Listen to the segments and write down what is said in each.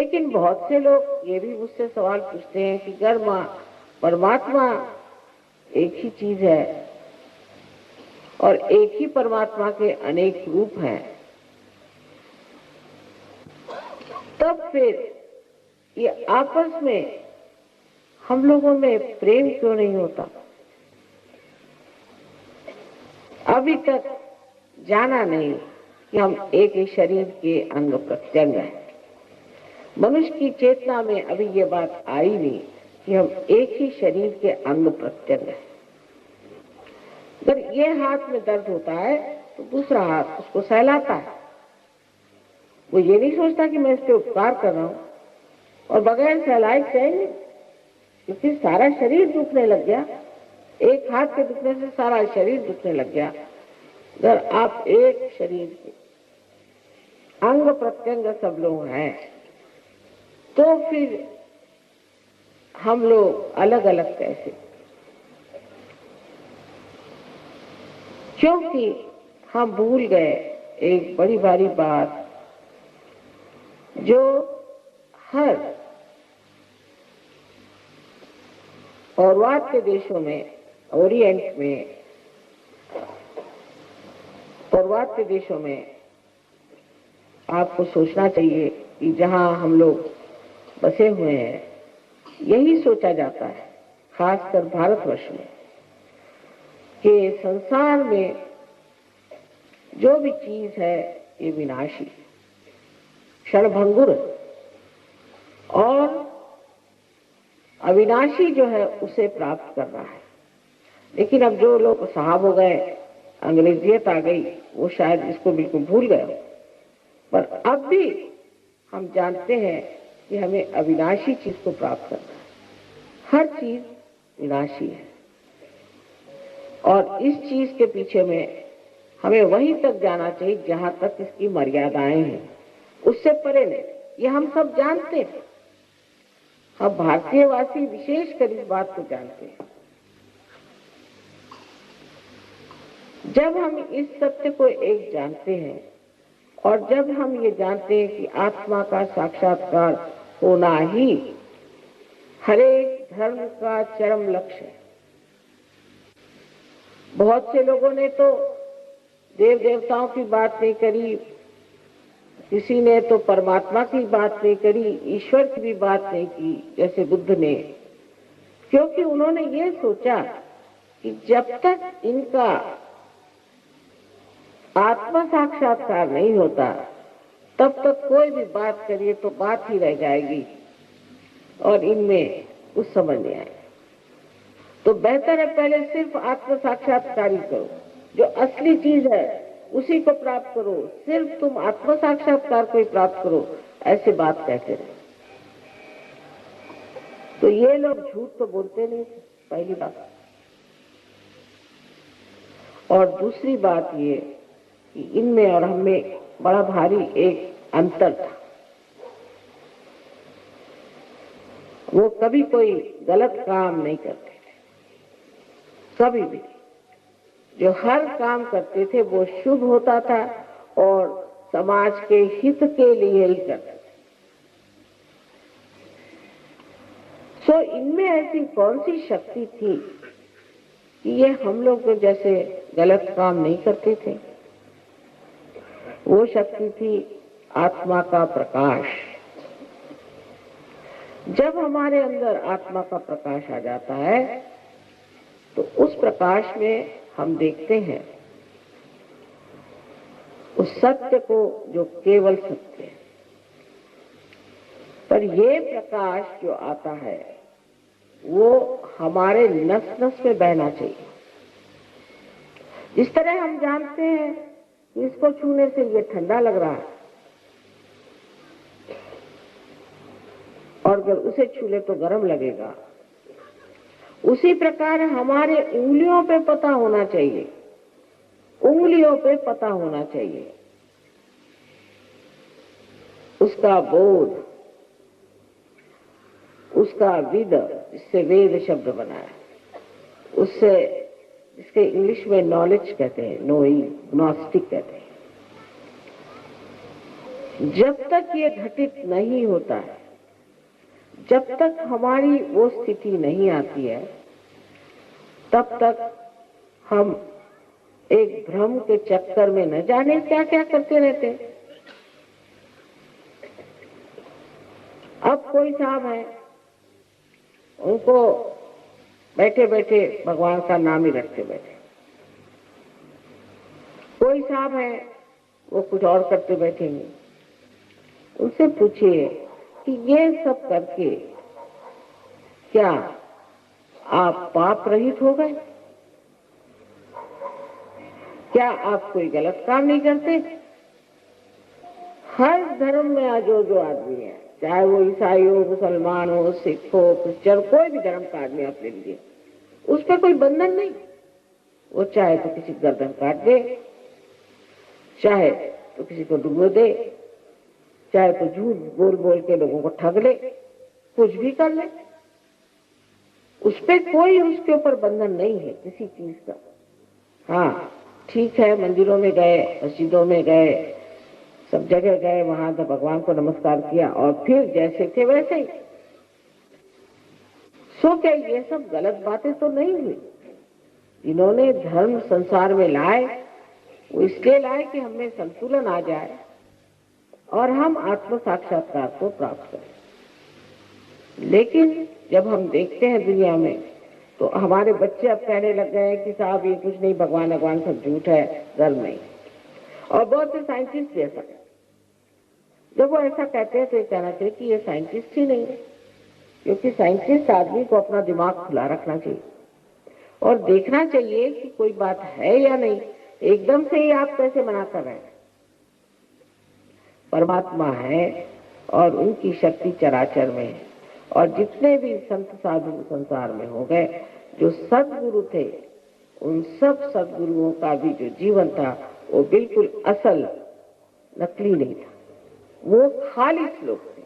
लेकिन बहुत से लोग ये भी मुझसे सवाल पूछते हैं कि अगर परमात्मा एक ही चीज है और एक ही परमात्मा के अनेक रूप हैं, तब फिर ये आपस में हम लोगों में प्रेम क्यों नहीं होता? अभी तक जाना नहीं कि हम एक ही शरीर के अंग प्रत्यंग हैं। मनुष्य की चेतना में अभी ये बात आई नहीं कि हम एक ही शरीर के अंग प्रत्यंग हैं। अगर ये हाथ में दर्द होता है तो दूसरा हाथ उसको सहलाता है। वो ये नहीं सोचता कि मैं इस पे उपकार कर रहा हूं, और बगैर सहलाए चाहिए, क्योंकि सारा शरीर दुखने लग गया। एक हाथ के दुखने से सारा शरीर दुखने लग गया। अगर आप एक शरीर के अंग प्रत्यंग सब लोग हैं, तो फिर हम लोग अलग अलग कैसे? क्योंकि हम भूल गए एक बड़ी भारी बात जो हर पौर्वात्य के देशों में, ओरिएंट में, पौर्वात्य के देशों में आपको सोचना चाहिए कि जहां हम लोग बसे हुए हैं, यही सोचा जाता है, खासकर भारतवर्ष में, कि संसार में जो भी चीज है ये विनाशी, क्षणभंगुर, और अविनाशी जो है उसे प्राप्त करना है। लेकिन अब जो लोग साहब हो गए, अंग्रेजियत आ गई, वो शायद इसको बिल्कुल भूल गए। पर अब भी हम जानते हैं कि हमें अविनाशी चीज को प्राप्त करना है। हर चीज विनाशी है, और इस चीज के पीछे में हमें वहीं तक जाना चाहिए जहां तक इसकी मर्यादाएं हैं, उससे परे नहीं। ये हम सब जानते हैं, हम भारतीयवासी विशेषकर इस बात को जानते हैं। जब हम इस सत्य को एक जानते हैं, और जब हम ये जानते हैं कि आत्मा का साक्षात्कार होना ही हरेक धर्म का चरम लक्ष्य है। बहुत से लोगों ने तो देव देवताओं की बात नहीं करी, किसी ने तो परमात्मा की बात नहीं करी, ईश्वर की भी बात नहीं की, जैसे बुद्ध ने, क्योंकि उन्होंने ये सोचा कि जब तक इनका आत्मा साक्षात्कार नहीं होता, तब तक कोई भी बात करिए तो बात ही रह जाएगी और इनमें कुछ समझ नहीं आएगा। तो बेहतर है पहले सिर्फ आत्म साक्षात्कार ही करो, जो असली चीज है उसी को प्राप्त करो, सिर्फ तुम आत्म साक्षात्कार को ही प्राप्त करो, ऐसे बात कहते रहे। तो ये लोग झूठ तो बोलते नहीं, पहली बात। और दूसरी बात ये कि इनमें और हमें बड़ा भारी एक अंतर था। वो कभी कोई गलत काम नहीं करते थे, कभी भी। जो हर काम करते थे वो शुभ होता था और समाज के हित के लिए ही करते थे। सो इनमें ऐसी कौन सी शक्ति थी कि ये हम लोग को जैसे गलत काम नहीं करते थे? वो शक्ति थी आत्मा का प्रकाश। जब हमारे अंदर आत्मा का प्रकाश आ जाता है तो उस प्रकाश में हम देखते हैं उस सत्य को जो केवल सत्य है। पर ये प्रकाश जो आता है वो हमारे नस नस में बहना चाहिए। जिस तरह हम जानते हैं कि इसको छूने से ये ठंडा लग रहा है, और अगर उसे छू ले तो गर्म लगेगा, उसी प्रकार हमारे उंगलियों पे पता होना चाहिए, उंगलियों पे पता होना चाहिए उसका बोध, उसका विद, जिससे वेद शब्द बना है, उससे इसके इंग्लिश में नॉलेज कहते हैं, नोइंग, ग्नोस्टिक कहते हैं। जब तक ये घटित नहीं होता है, जब तक हमारी वो स्थिति नहीं आती है, तब तक हम एक भ्रम के चक्कर में न जाने क्या क्या करते रहते हैं। अब कोई साहब है, उनको बैठे बैठे भगवान का नाम ही रखते बैठे। कोई साहब है, वो कुछ और करते बैठेंगे। उनसे पूछिए कि ये सब करके क्या आप पाप रहित हो गए? क्या आप कोई गलत काम नहीं करते? हर धर्म में जो आदमी है, चाहे वो ईसाई हो, मुसलमान हो, सिख हो, क्रिश्चियन, कोई भी धर्म का आदमी आप ले लीजिए, उस पर कोई बंधन नहीं। वो चाहे तो किसी गर्दन काट दे, चाहे तो किसी को डुबो दे, चाहे तो झूठ बोल बोल के लोगों को ठग ले, कुछ भी कर ले, उस पर कोई उसके ऊपर बंधन नहीं है किसी चीज का। हाँ ठीक है, मंदिरों में गए, मस्जिदों में गए, सब जगह गए, वहां तो भगवान को नमस्कार किया और फिर जैसे थे वैसे ही। सो क्या ये सब गलत बातें तो नहीं हुई? इन्होंने धर्म संसार में लाए, वो इसलिए लाए कि हमें संतुलन आ जाए और हम आत्म साक्षात्कार को प्राप्त करें। लेकिन जब हम देखते हैं दुनिया में, तो हमारे बच्चे अब कहने लग गए हैं कि साहब ये कुछ नहीं, भगवान भगवान सब झूठ है, धर्म नहीं। और बहुत से साइंटिस्ट भी ऐसा, जब वो ऐसा कहते हैं तो ये कहना चाहिए कि ये साइंटिस्ट ही नहीं है, क्योंकि साइंटिस्ट आदमी को अपना दिमाग खुला रखना चाहिए और देखना चाहिए कि कोई बात है या नहीं। एकदम से ही आप कैसे मना कर रहे हैं? परमात्मा है और उनकी शक्ति चराचर में है, और जितने भी संत साधु संसार में हो गए, जो सद्गुरु थे, उन सब सद्गुरुओं का भी जो जीवन था वो बिल्कुल असल, नकली नहीं था। वो खालिस लोग थे,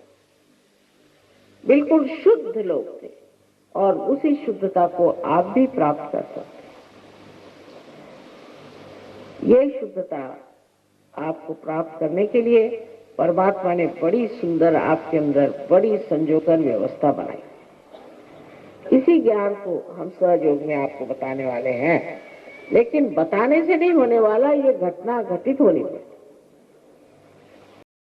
बिल्कुल शुद्ध लोग थे, और उसी शुद्धता को आप भी प्राप्त कर सकते हैं। ये शुद्धता आपको प्राप्त करने के लिए परमात्मा ने बड़ी सुंदर आपके अंदर बड़ी संजोकर व्यवस्था बनाई। इसी ज्ञान को हम सहयोग में आपको बताने वाले हैं, लेकिन बताने से नहीं होने वाला, ये घटना घटित होनी चाहिए।